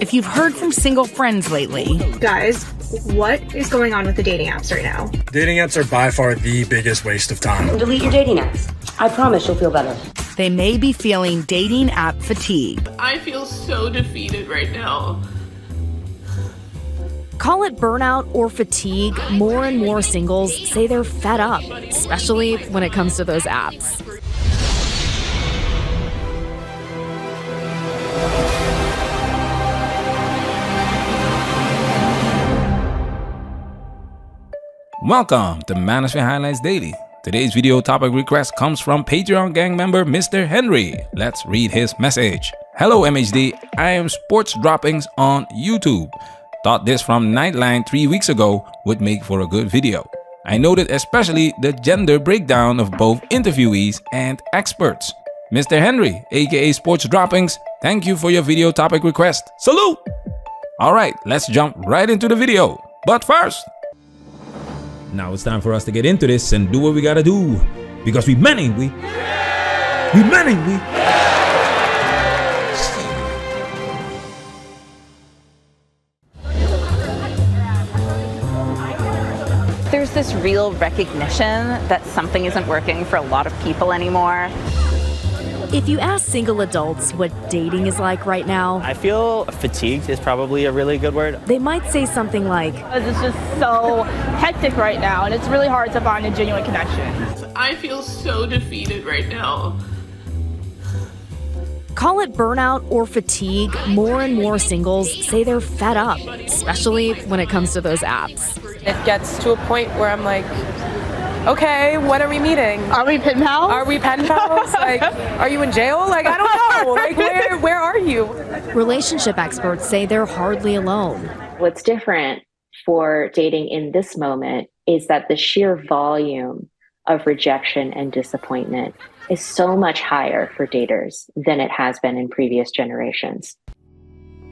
if you've heard from single friends lately. Guys, what is going on with the dating apps right now? Dating apps are by far the biggest waste of time. Delete your dating apps. I promise you'll feel better. They may be feeling dating app fatigue. I feel so defeated right now. Call it burnout or fatigue, more and more singles say they're fed up, especially when it comes to those apps. Welcome to Manosphere Highlights Daily. Today's video topic request comes from Patreon gang member Mr. Henry. Let's read his message. Hello MHD, I am Sports Droppings on YouTube. Thought this from Nightline 3 weeks ago would make for a good video. I noted especially the gender breakdown of both interviewees and experts. Mr. Henry, aka Sports Droppings, thank you for your video topic request. Salute! Alright, let's jump right into the video. But first, now it's time for us to get into this and do what we gotta do. Because we many. There's this real recognition that something isn't working for a lot of people anymore. If you ask single adults what dating is like right now, I feel fatigued is probably a really good word. They might say something like, it's just so hectic right now, and it's really hard to find a genuine connection. I feel so defeated right now. Call it burnout or fatigue, more and more singles say they're fed up, especially when it comes to those apps. It gets to a point where I'm like, okay, when are we meeting? Are we pen pals? Are we pen pals? Like, are you in jail? Like, I don't know. Like, where are you? Relationship experts say they're hardly alone. What's different for dating in this moment is that the sheer volume of rejection and disappointment is so much higher for daters than it has been in previous generations.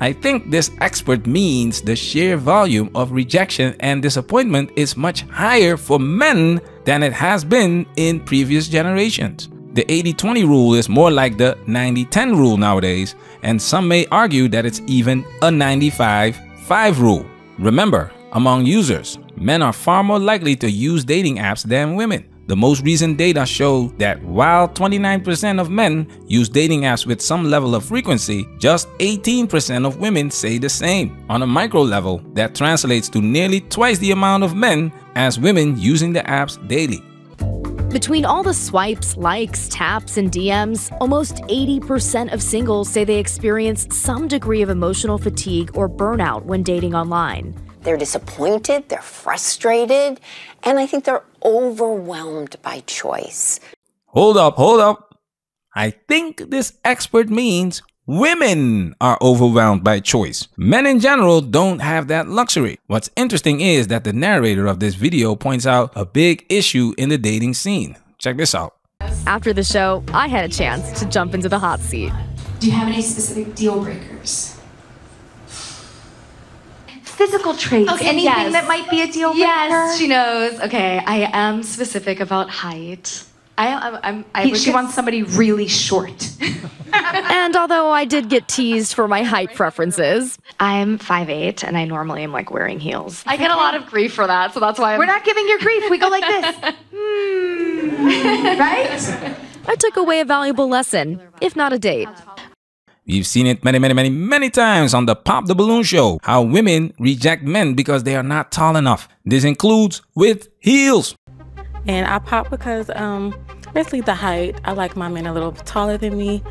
I think this expert means the sheer volume of rejection and disappointment is much higher for men than it has been in previous generations. The 80-20 rule is more like the 90-10 rule nowadays, and some may argue that it's even a 95-5 rule. Remember, among users, men are far more likely to use dating apps than women. The most recent data show that while 29% of men use dating apps with some level of frequency, just 18% of women say the same. On a micro level, that translates to nearly twice the amount of men as women using the apps daily. Between all the swipes, likes, taps, and DMs, almost 80% of singles say they experience some degree of emotional fatigue or burnout when dating online. They're disappointed, they're frustrated, and I think they're overwhelmed by choice. Hold up. I think this expert means women are overwhelmed by choice. Men in general don't have that luxury. What's interesting is that the narrator of this video points out a big issue in the dating scene. Check this out. After the show, I had a chance to jump into the hot seat. Do you have any specific deal breakers? Physical traits. Okay, anything that might be a deal breaker? Yes, she knows. Okay, I am specific about height. She wants somebody really short. And although I did get teased for my height preferences, I'm 5'8", and I normally am like wearing heels. I get a lot of grief for that, so that's why We're not giving you grief. We go like this. Right? I took away a valuable lesson, if not a date. We've seen it many times on the Pop the Balloon show, how women reject men because they are not tall enough. This includes with heels. And I pop because basically the height. I like my men a little taller than me.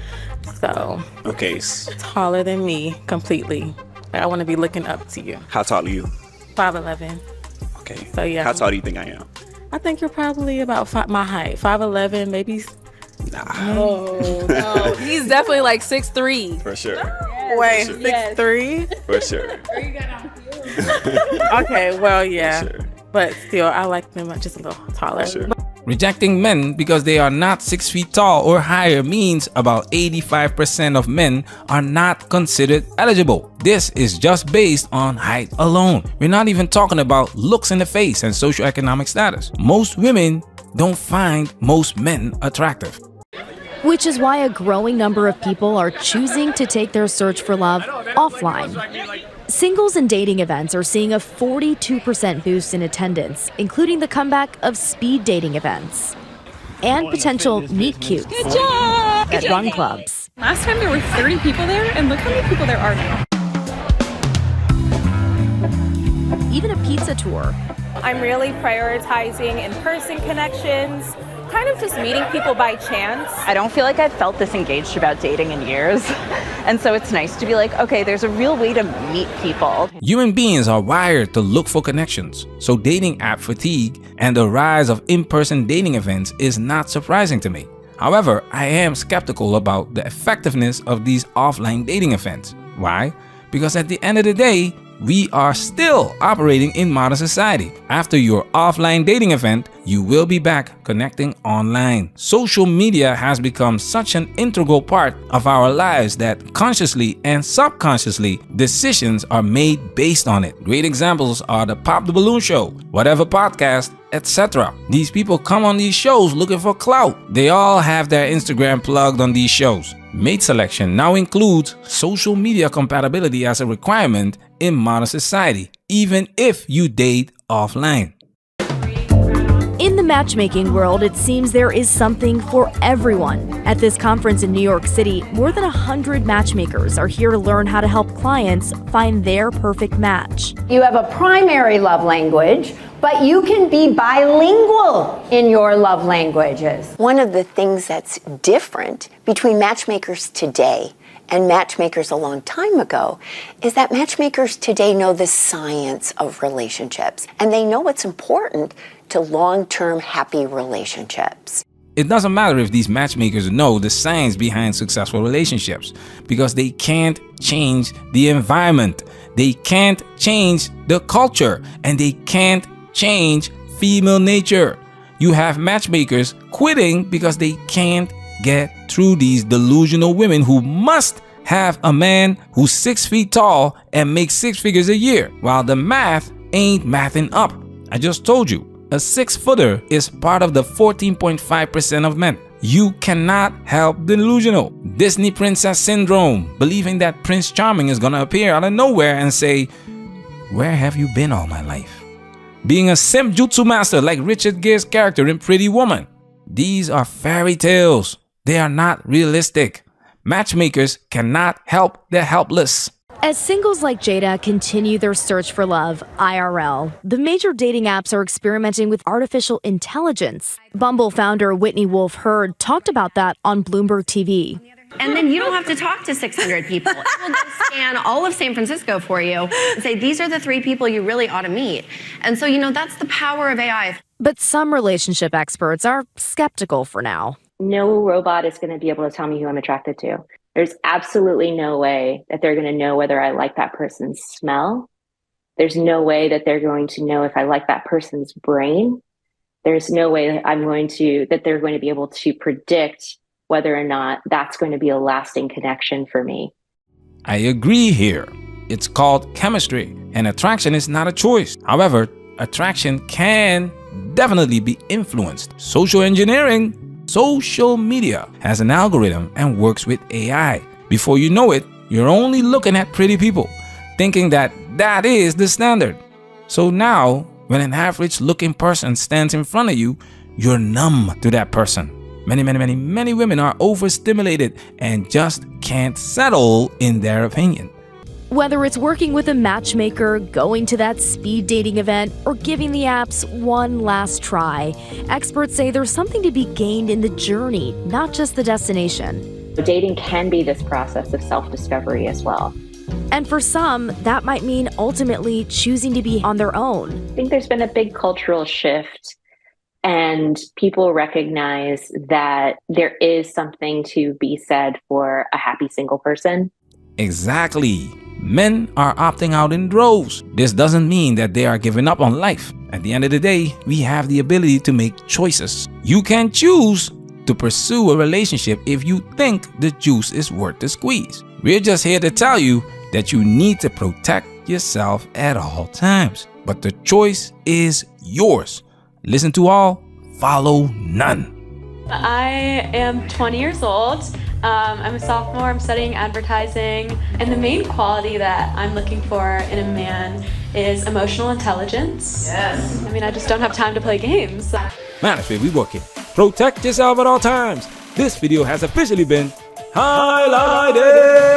So Okay. taller than me completely. I want to be looking up to you. How tall are you? 5'11". Okay. So yeah. How tall do you think I am? I think you're probably about my height. 5'11", maybe. Nah. No. He's definitely like 6'3". For sure. Wait, For sure. 6'3"? For sure. Okay, well, yeah. For sure. But still, I like them just a little taller. For sure. Rejecting men because they are not 6 feet tall or higher means about 85% of men are not considered eligible. This is just based on height alone. We're not even talking about looks in the face and socioeconomic status. Most women don't find most men attractive. Which is why a growing number of people are choosing to take their search for love offline. Singles and dating events are seeing a 42% boost in attendance, including the comeback of speed dating events and potential meet cutes at run clubs. Last time there were 30 people there, and look how many people there are now. Even a pizza tour. I'm really prioritizing in-person connections, kind of just meeting people by chance. I don't feel like I've felt this engaged about dating in years. And so it's nice to be like, okay, there's a real way to meet people. Human beings are wired to look for connections, so dating app fatigue and the rise of in-person dating events is not surprising to me. However, I am skeptical about the effectiveness of these offline dating events. Why? Because at the end of the day, we are still operating in modern society. After your offline dating event, you will be back connecting online. Social media has become such an integral part of our lives that consciously and subconsciously decisions are made based on it. Great examples are the Pop the Balloon Show, Whatever Podcast, etc. These people come on these shows looking for clout. They all have their Instagram plugged on these shows. Mate selection now includes social media compatibility as a requirement in modern society, even if you date offline. In the matchmaking world, it seems there is something for everyone. At this conference in New York City, more than 100 matchmakers are here to learn how to help clients find their perfect match. You have a primary love language, but you can be bilingual in your love languages. One of the things that's different between matchmakers today and matchmakers a long time ago is that matchmakers today know the science of relationships, and they know what's important to long-term happy relationships. It doesn't matter if these matchmakers know the science behind successful relationships, because they can't change the environment, they can't change the culture, and they can't change female nature. You have matchmakers quitting because they can't get through these delusional women who must have a man who's 6 feet tall and makes 6 figures a year, while the math ain't mathing up. I just told you, a 6-footer is part of the 14.5% of men. You cannot help delusional. Disney princess syndrome, believing that Prince Charming is gonna appear out of nowhere and say, "Where have you been all my life?" Being a simp jutsu master like Richard Gere's character in Pretty Woman. These are fairy tales. They are not realistic. Matchmakers cannot help the helpless. As singles like Jada continue their search for love IRL, the major dating apps are experimenting with artificial intelligence. Bumble founder Whitney Wolfe Herd talked about that on Bloomberg TV. And then you don't have to talk to 600 people. It will then scan all of San Francisco for you and say, these are the 3 people you really ought to meet. And so, that's the power of AI. But some relationship experts are skeptical for now. No robot is going to be able to tell me who I'm attracted to. There's absolutely no way that they're going to know whether I like that person's smell. There's no way that they're going to know if I like that person's brain. There's no way that they're going to be able to predict whether or not that's going to be a lasting connection for me. I agree here. It's called chemistry, and attraction is not a choice. However, attraction can definitely be influenced. Social engineering. Social media has an algorithm and works with AI. Before you know it, you're only looking at pretty people, thinking that that is the standard. So now, when an average looking person stands in front of you, you're numb to that person. Many women are overstimulated and just can't settle in their opinion. Whether it's working with a matchmaker, going to that speed dating event, or giving the apps one last try, experts say there's something to be gained in the journey, not just the destination. Dating can be this process of self-discovery as well. And for some, that might mean ultimately choosing to be on their own. I think there's been a big cultural shift, and people recognize that there is something to be said for a happy single person. Exactly. Men are opting out in droves. This doesn't mean that they are giving up on life. At the end of the day, we have the ability to make choices. You can choose to pursue a relationship if you think the juice is worth the squeeze. We're just here to tell you that you need to protect yourself at all times. But the choice is yours. Listen to all, follow none. I am 20 years old. I'm a sophomore, I'm studying advertising, and the main quality that I'm looking for in a man is emotional intelligence. Yes. I mean, I just don't have time to play games. Management, we working. Protect yourself at all times. This video has officially been highlighted.